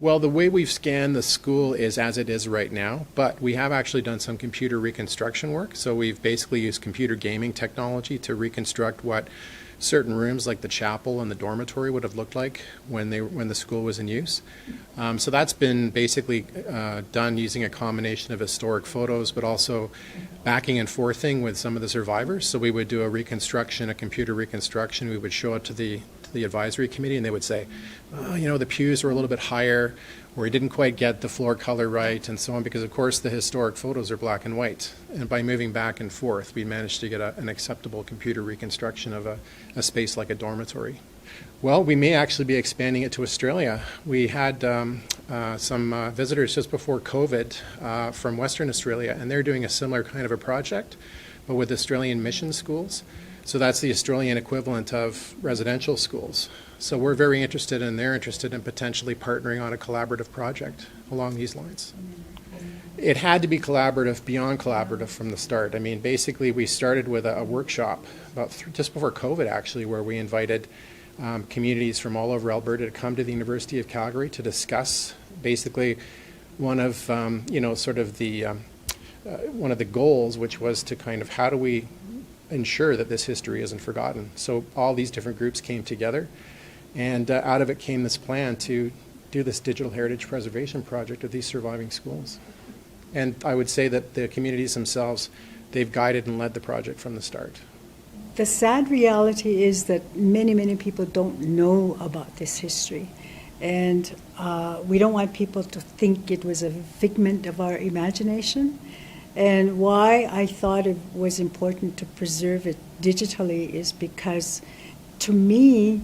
Well, the way we've scanned the school is as it is right now, but we have actually done some computer reconstruction work. So we've basically used computer gaming technology to reconstruct what certain rooms like the chapel and the dormitory would have looked like when the school was in use. So that's been basically done using a combination of historic photos, but also backing and forthing with some of the survivors. So we would do a reconstruction, a computer reconstruction. We would show it to the advisory committee, and they would say, oh, you know, the pews were a little bit higher, or we didn't quite get the floor color right, and so on, because of course the historic photos are black and white. And by moving back and forth, we managed to get an acceptable computer reconstruction of a space like a dormitory. Well, we may actually be expanding it to Australia. We had some visitors just before COVID from Western Australia, and they're doing a similar kind of a project, but with Australian mission schools. So that's the Australian equivalent of residential schools. So we're very interested, and they're interested in potentially partnering on a collaborative project along these lines. It had to be collaborative, beyond collaborative from the start. I mean, basically we started with a workshop about just before COVID, actually, where we invited communities from all over Alberta to come to the University of Calgary to discuss basically one of, one of the goals, which was to kind of how do we ensure that this history isn't forgotten. So all these different groups came together, and out of it came this plan to do this digital heritage preservation project of these surviving schools. And I would say that the communities themselves, they've guided and led the project from the start. The sad reality is that many, many people don't know about this history. And we don't want people to think it was a figment of our imagination. And why I thought it was important to preserve it digitally is because, to me,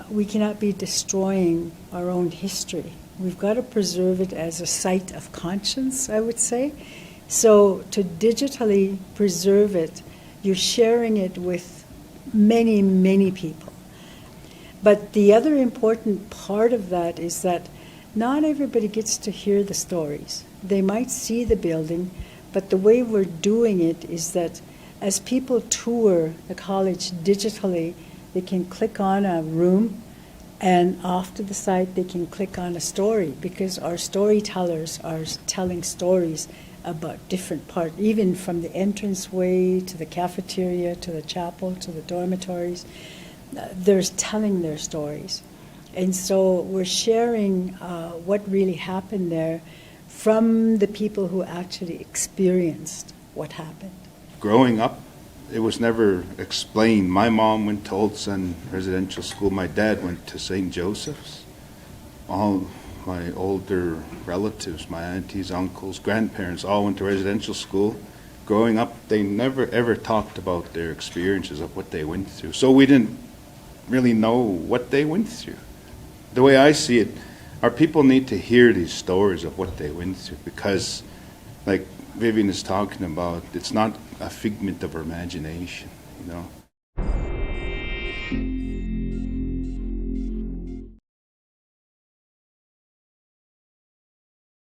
we cannot be destroying our own history. We've got to preserve it as a site of conscience, I would say. So to digitally preserve it, you're sharing it with many, many people. But the other important part of that is that not everybody gets to hear the stories. They might see the building, but the way we're doing it is that as people tour the college digitally, they can click on a room, and off to the side they can click on a story, because our storytellers are telling stories about different parts, even from the entranceway to the cafeteria to the chapel to the dormitories. They're telling their stories. And so we're sharing what really happened there from the people who actually experienced what happened. Growing up, it was never explained. My mom went to Old Sun Residential School. My dad went to St. Joseph's. All my older relatives, my aunties, uncles, grandparents, all went to residential school. Growing up, they never ever talked about their experiences of what they went through. So we didn't really know what they went through. The way I see it, our people need to hear these stories of what they went through, because, like Vivian is talking about, it's not a figment of our imagination, you know.